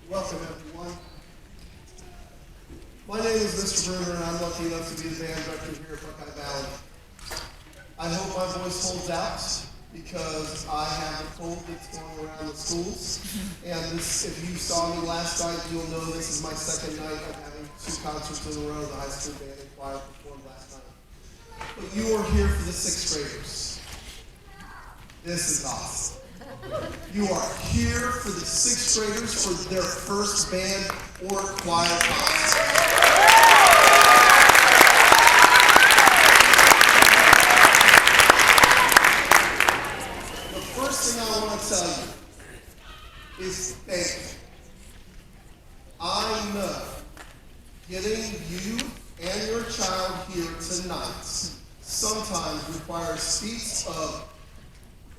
Welcome, everyone. My name is Mr. Bruner, and I'm lucky enough to be the band director here at Buckeye Valley. I hope my voice holds out because I have a cold that's going around the schools. And if you saw me last night, you'll know this is my second night of having two concerts in a row. The high school band and choir performed last night. But you are here for the sixth graders. This is awesome. You are here for the sixth graders for their first band or choir concert. The first thing I want to tell you is thank you. I know getting you and your child here tonight sometimes requires feats of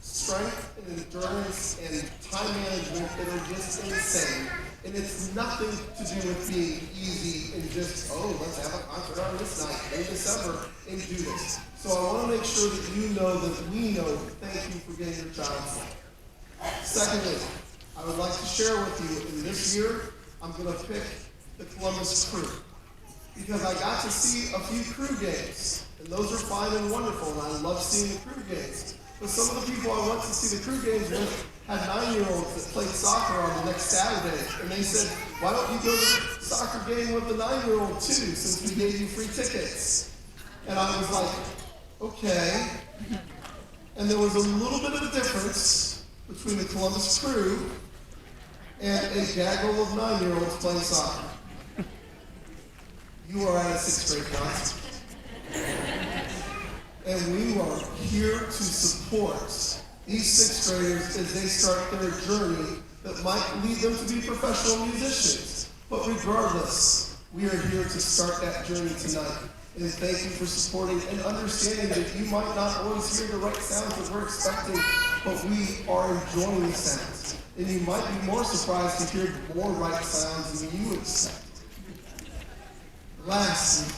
strength and endurance and time management that are just insane. And it's nothing to do with being easy and just, oh, let's have a concert on this night in December and do this. So I want to make sure that you know that we know thank you for getting your child here. Secondly, I would like to share with you, in this year, I'm going to pick the Columbus Crew. Because I got to see a few crew games, and those are fine and wonderful, and I love seeing the crew games. But some of the people I went to see the crew games with had 9-year-olds that played soccer on the next Saturday. And they said, why don't you go to the soccer game with the 9-year-old too, since we gave you free tickets? And I was like, okay. And there was a little bit of a difference between the Columbus Crew and a gaggle of 9-year-olds playing soccer. You are at a sixth grade concert. And we are here to support these sixth graders as they start their journey that might lead them to be professional musicians. But regardless, we are here to start that journey tonight. And thank you for supporting and understanding that you might not always hear the right sounds that we're expecting, but we are enjoying the sounds. And you might be more surprised to hear more right sounds than you expect. Lastly,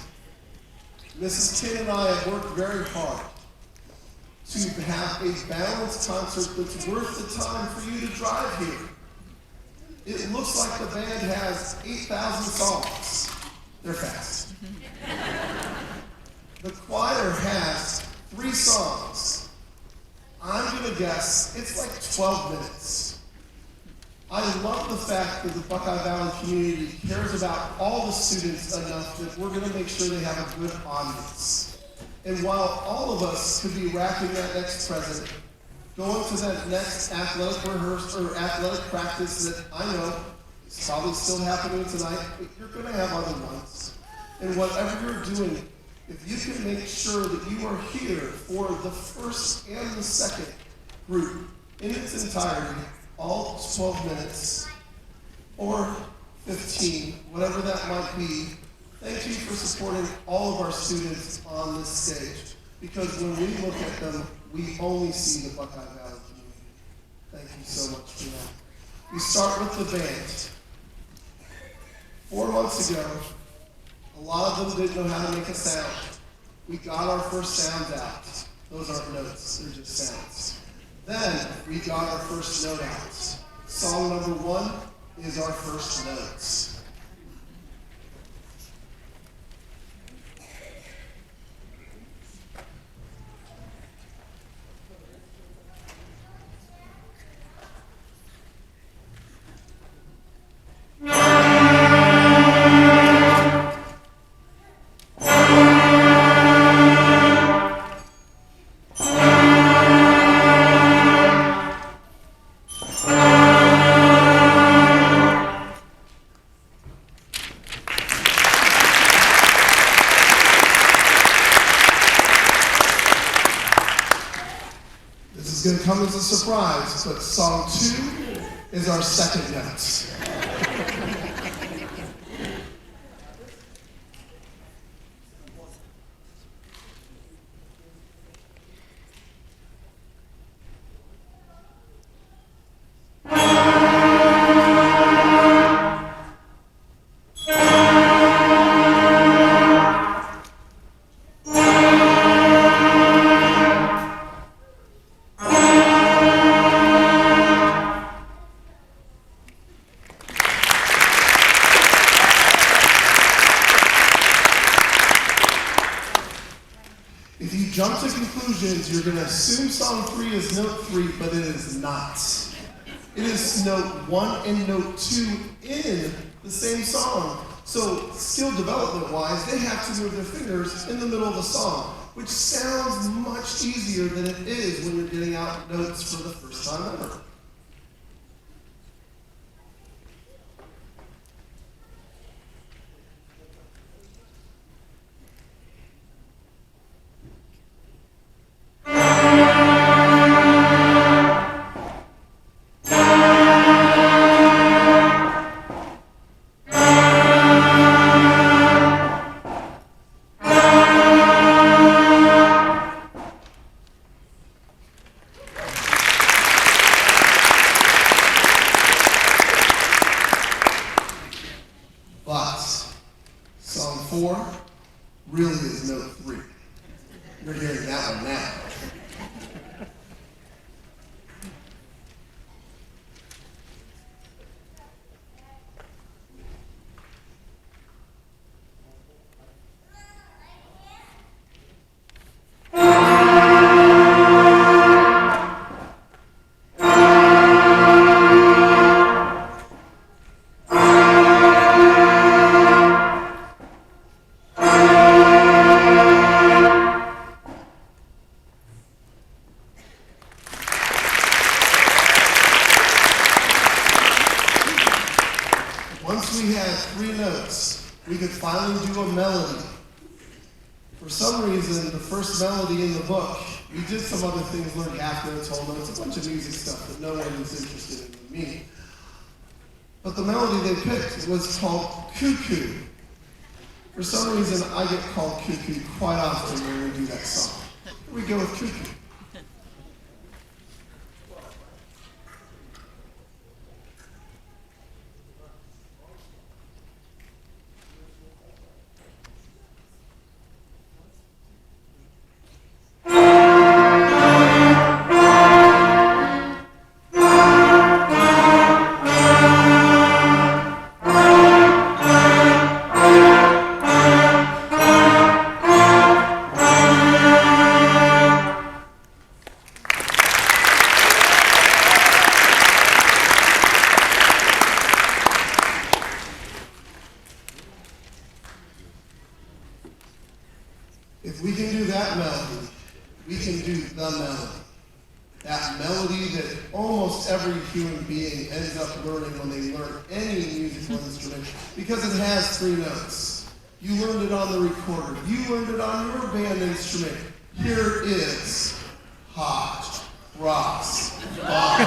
Mrs. King and I have worked very hard to have a balanced concert that's worth the time for you to drive here. It looks like the band has 8,000 songs. They're fast. The choir has 3 songs. I'm going to guess it's like 12 minutes. I love the fact that the Buckeye Valley community cares about all the students enough that we're going to make sure they have a good audience. And while all of us could be wrapping that next present, going to that next athletic rehearsal or athletic practice that I know is probably still happening tonight, but you're going to have other ones. And whatever you're doing, if you can make sure that you are here for the first and the second group in its entirety, all 12 minutes, or 15, whatever that might be. Thank you for supporting all of our students on this stage, because when we look at them, we only see the Buckeye Valley community. Thank you so much for that. We start with the band. 4 months ago, a lot of them didn't know how to make a sound. We got our first sounds out. Those aren't notes, they're just sounds. Then we got our first note out. Song number 1 is our first notes. This is going to come as a surprise, but song 2 is our second note. jump to conclusions, you're going to assume song 3 is note 3, but it is not. It is note 1 and note 2 in the same song. So skill development-wise, they have to move their fingers in the middle of the song, which sounds much easier than it is when you're getting out notes for the first time ever. But song 4 really is note 3. You're hearing that one now. Once we had 3 notes, we could finally do a melody. For some reason, the first melody in the book, we did some other things, learned half notes, whole notes, a bunch of music stuff that no one is interested in but me. But the melody they picked was called Cuckoo. For some reason, I get called Cuckoo quite often when we do that song. Here we go with Cuckoo. If we can do that melody, we can do the melody. That melody that almost every human being ends up learning when they learn any musical instrument, because it has 3 notes. You learned it on the recorder. You learned it on your band instrument. Here is Hot Rocks Bob.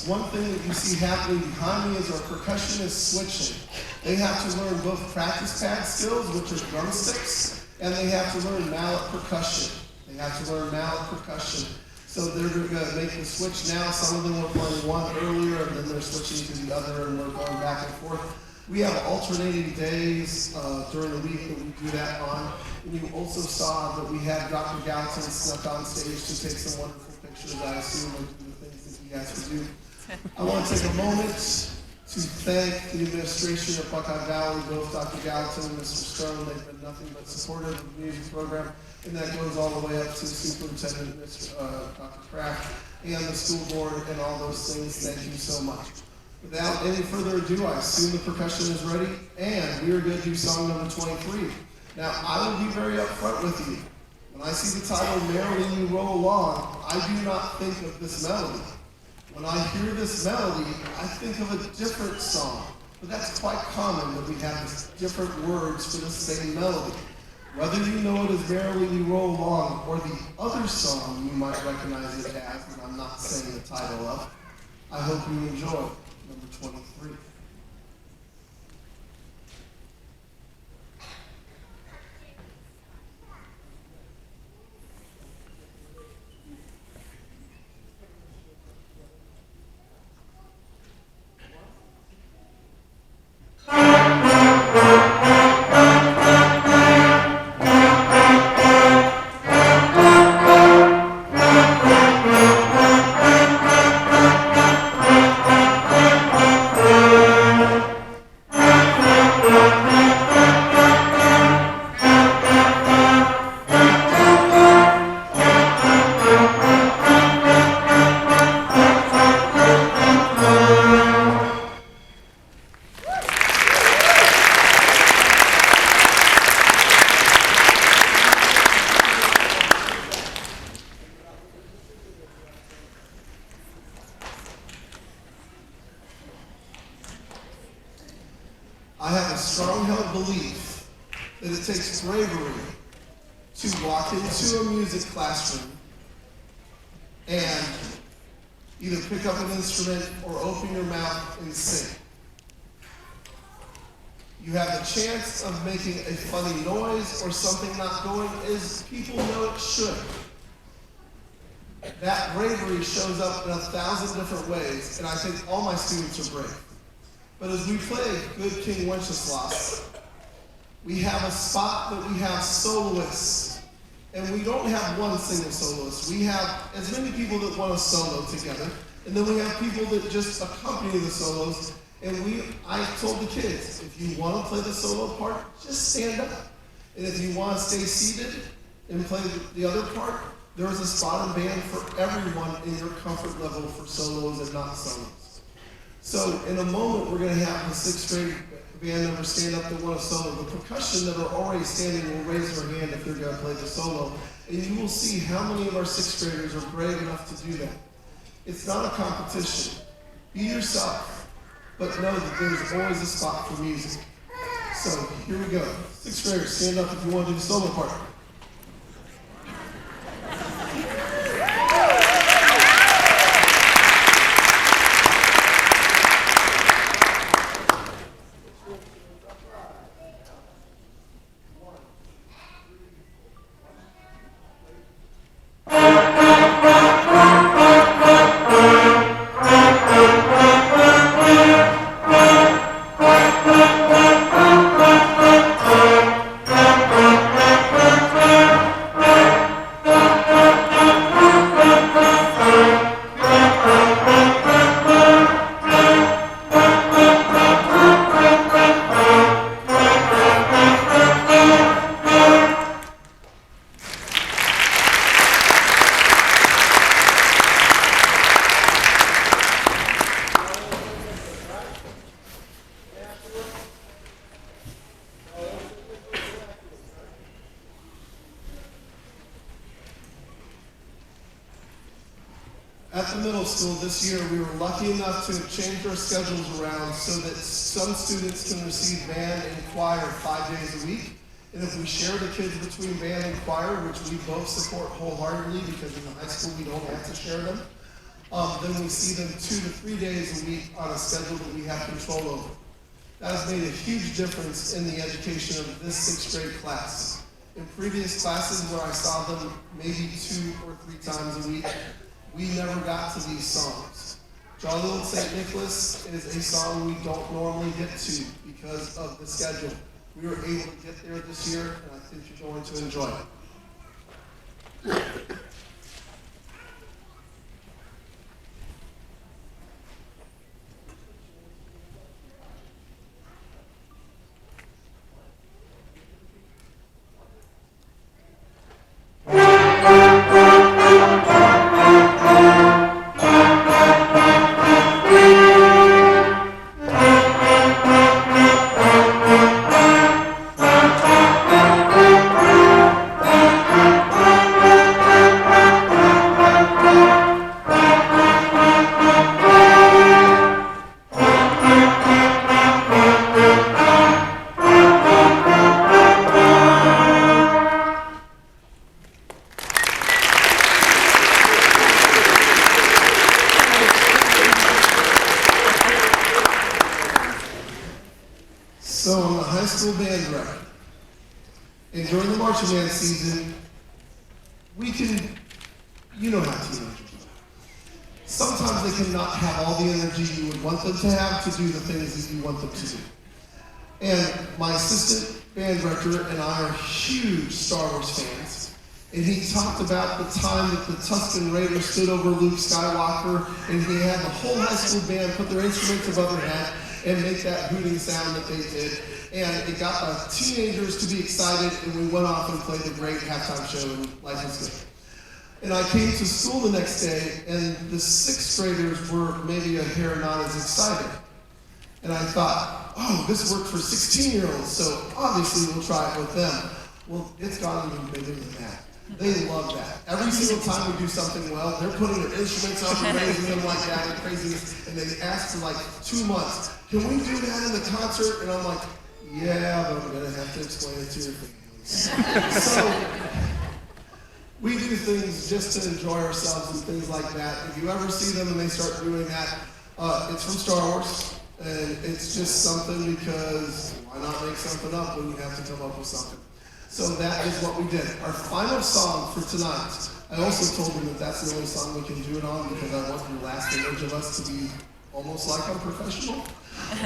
One thing that you see happening behind me is our percussionists switching. They have to learn both practice pad skills, which are drumsticks, and they have to learn mallet percussion. So they're going to make the switch now. Some of them were playing one earlier, and then they're switching to the other, and we're going back and forth. We have alternating days during the week that we do that on. And you also saw that we had Dr. Gallatin snuck on stage to take some wonderful pictures, I assume, of the things that he has to do. I want to take a moment to thank the administration of Buckeye Valley, both Dr. Gallatin and Mr. Stone. They've been nothing but supportive of the music program, and that goes all the way up to Superintendent Dr. Kraft and the school board and all those things. Thank you so much. Without any further ado, I assume the percussion is ready, and we are going to do song number 23. Now, I will be very upfront with you. When I see the title, Marilyn, You Roll Along, I do not think of this melody. When I hear this melody, I think of a different song. But that's quite common that we have different words for the same melody. Whether you know it as Merrily We Roll Along or the other song you might recognize it as, and I'm not saying the title of, I hope you enjoy number 23. I have a strong held belief that it takes bravery to walk into a music classroom and either pick up an instrument or open your mouth and sing. You have the chance of making a funny noise or something not going as people know it should. That bravery shows up in 1,000 different ways, and I think all my students are brave. But as we play Good King Wenceslas, we have a spot that we have soloists. And we don't have one single soloist. We have as many people that want to solo together. And then we have people that just accompany the solos. And I told the kids, if you want to play the solo part, just stand up. And if you want to stay seated and play the other part, there is a spot in band for everyone in your comfort level for solos and not solos. So in a moment, we're going to have the 6th grade band members stand up that want to solo. The percussion that are already standing will raise their hand if they're going to play the solo. And you will see how many of our 6th graders are brave enough to do that. It's not a competition. Be yourself, but know that there's always a spot for music. So here we go. 6th graders, stand up if you want to do the solo part. At the middle school this year, we were lucky enough to change our schedules around so that some students can receive band and choir 5 days a week. And if we share the kids between band and choir, which we both support wholeheartedly because in the high school we don't have to share them, then we see them 2 to 3 days a week on a schedule that we have control over. That has made a huge difference in the education of this 6th grade class. In previous classes where I saw them maybe 2 or 3 times a week, we never got to these songs. Jolly Old St. Nicholas is a song we don't normally get to because of the schedule. We were able to get there this year, and I think you're going to enjoy it. So I'm a high school band director. And during the marching band season, you know how teenagers are. Sometimes they cannot have all the energy you would want them to have to do the things that you want them to do. And my assistant band director and I are huge Star Wars fans. And he talked about the time that the Tusken Raider stood over Luke Skywalker, and he had the whole high school band put their instruments above their head and make that hooting sound that they did. And it got the teenagers to be excited, and we went off and played a great halftime show, and life was good. And I came to school the next day, and the sixth graders were maybe a hair not as excited. And I thought, oh, this worked for 16-year-olds, so obviously we'll try it with them. Well, it's gotten even bigger than that. They love that. Every single time we do something well, they're putting their instruments up and raising them like that and craziness, and they ask for like 2 months, can we do that in the concert? And I'm like, yeah, but I'm gonna have to explain it to your families. So we do things just to enjoy ourselves and things like that. If you ever see them and they start doing that, it's from Star Wars, and it's just something because why not make something up when you have to come up with something? So that is what we did. Our final song for tonight, I also told them that that's the only song we can do it on because I want the last image of us to be almost like I'm professional.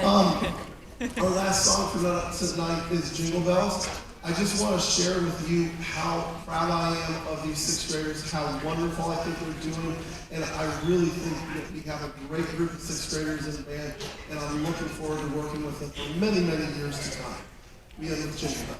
Our last song for tonight is Jingle Bells. I just want to share with you how proud I am of these sixth graders, how wonderful I think they're doing, and I really think that we have a great group of sixth graders in the band, and I'm looking forward to working with them for many, many years to come. We end with Jingle Bells.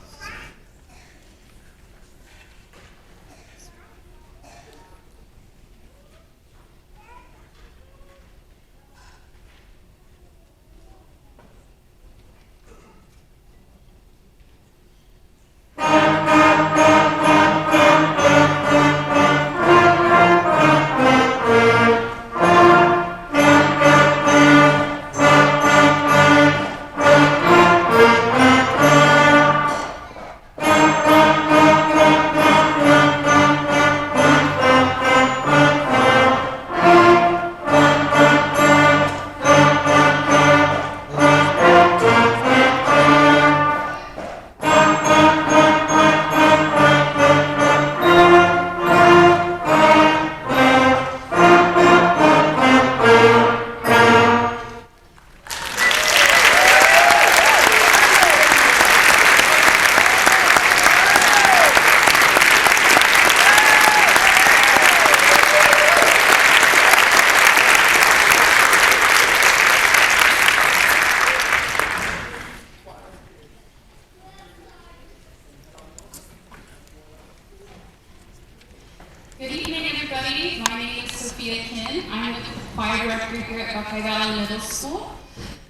Good evening, everybody. My name is Sophia Kin. I'm the choir director here at Buckeye Valley Middle School.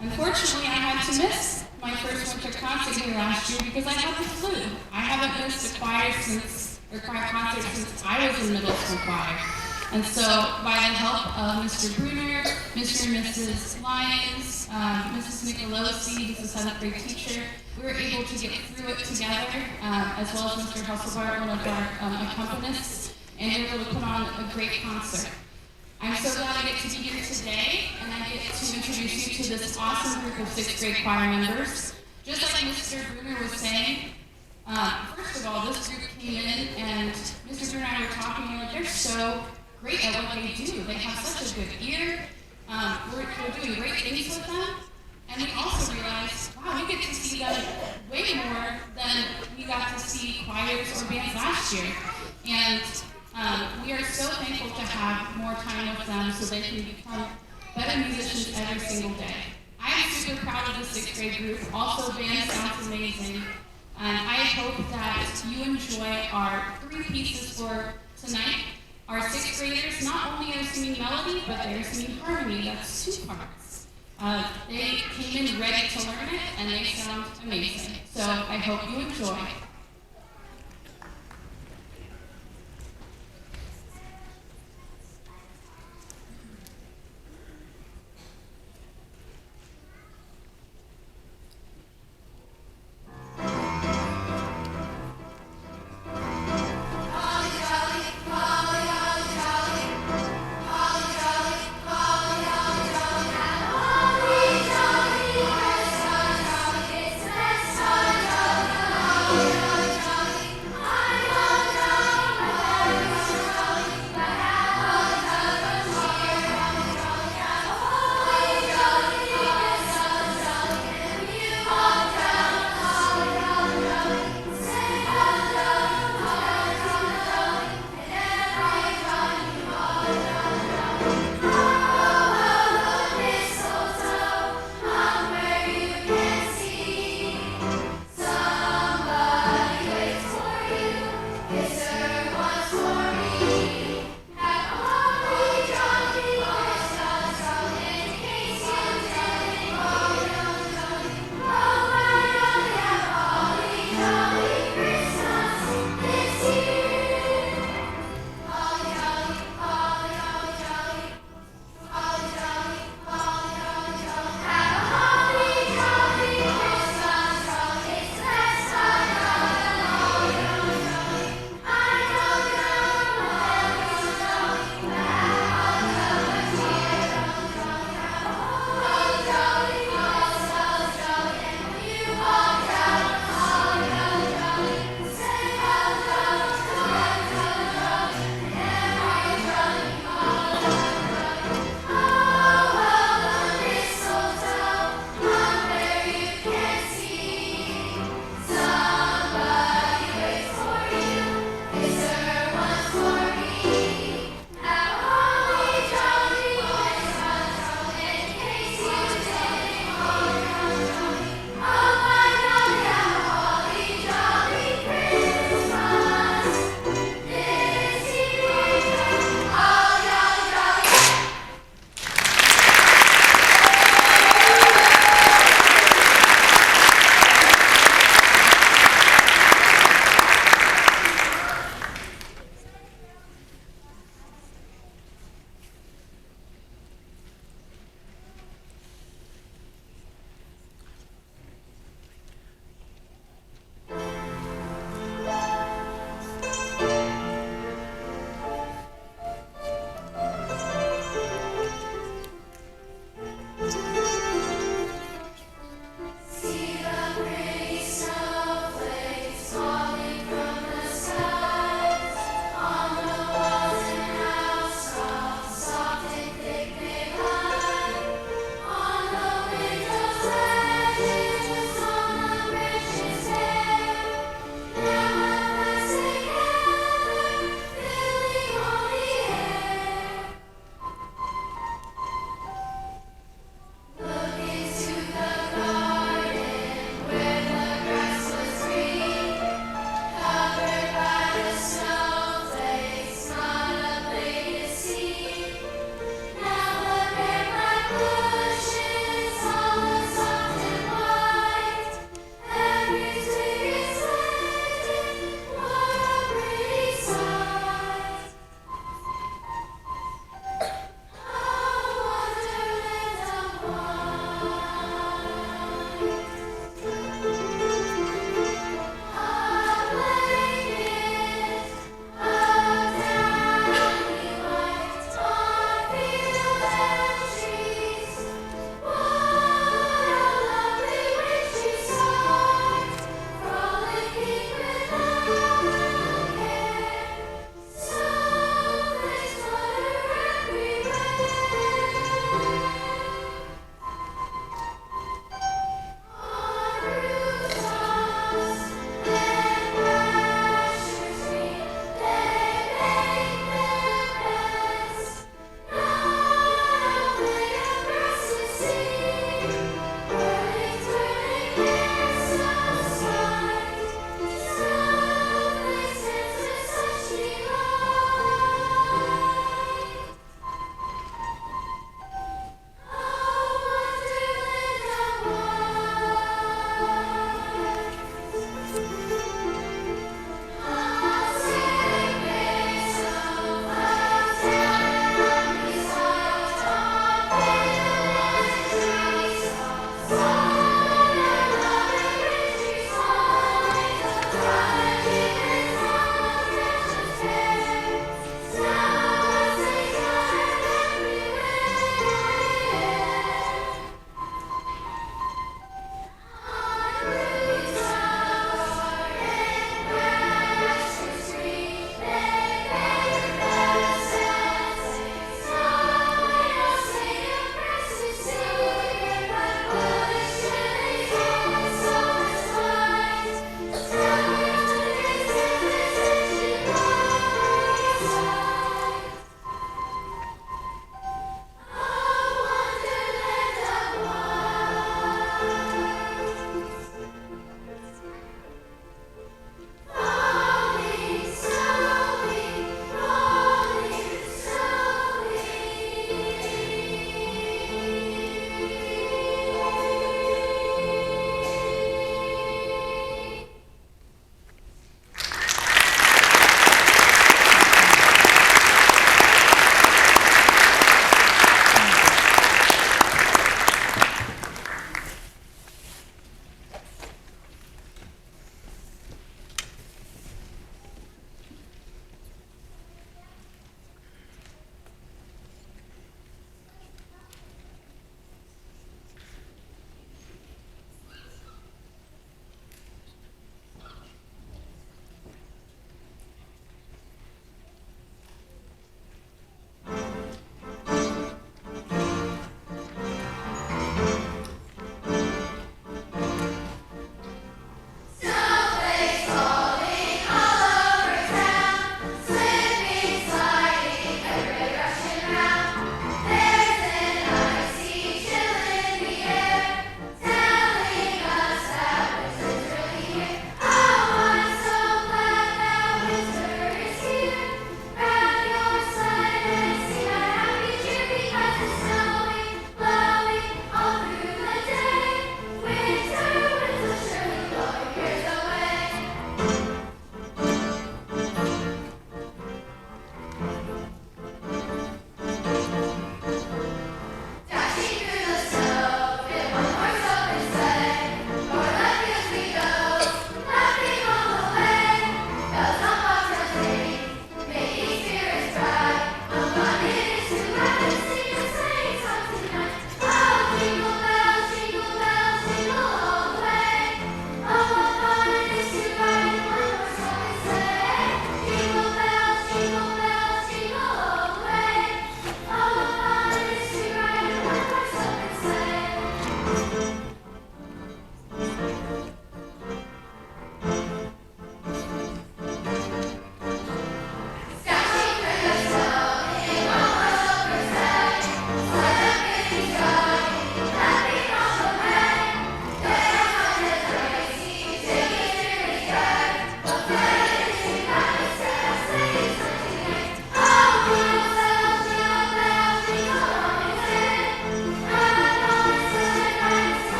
Unfortunately, I had to miss my first winter concert here last year because I had the flu. I haven't missed a choir concert since I was in middle school choir. And so, by the help of Mr. Bruner, Mr. and Mrs. Lyons, Mrs. Nicolosi, who's a seventh grade teacher, we were able to get through it together, as well as Mr. Husselbart, one of our accompanists, and we were able to put on a great concert. I'm so glad I get to be here today, and I get to introduce you to this awesome group of sixth grade choir members. Just like Mr. Bruner was saying, first of all, this group came in, and Mr. Bruner and I were talking, and they're so great at what they do. They have such a good ear. We're doing great things with them. And we also realized, wow, we get to see them way more than we got to see choirs or bands last year. And we are so thankful to have more time with them so they can become better musicians every single day. I'm super proud of the sixth grade group. Also, band sounds amazing. And I hope that you enjoy our three pieces for tonight. Our sixth graders not only are singing melody, but they're singing harmony. That's two parts. They came in ready to learn it, and they sound amazing. So I hope you enjoy. It's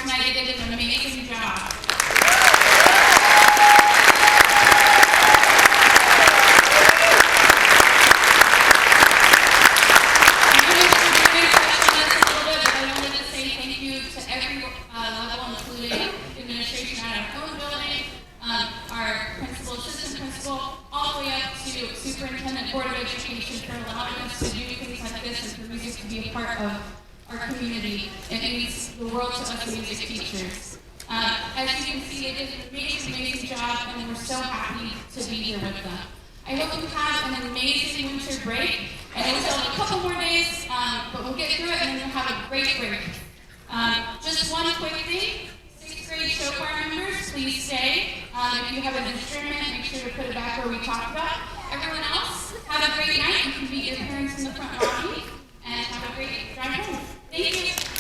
tonight. You did an amazing job. Superintendent, Board of Education for allowing us to do things like this and for music to be a part of our community. It means the world to us music teachers. As you can see, they did an amazing job, and we're so happy to be here with them. I hope you have an amazing winter break, and we still have a couple more days, but we'll get through it, and then you'll have a great break. Just one quick thing. 6th grade show choir members, please stay. If you have an instrument, make sure to put it back where we talked about. Everyone else, have a great night. You can meet your parents in the front lobby, and have a great drive home. Thank you.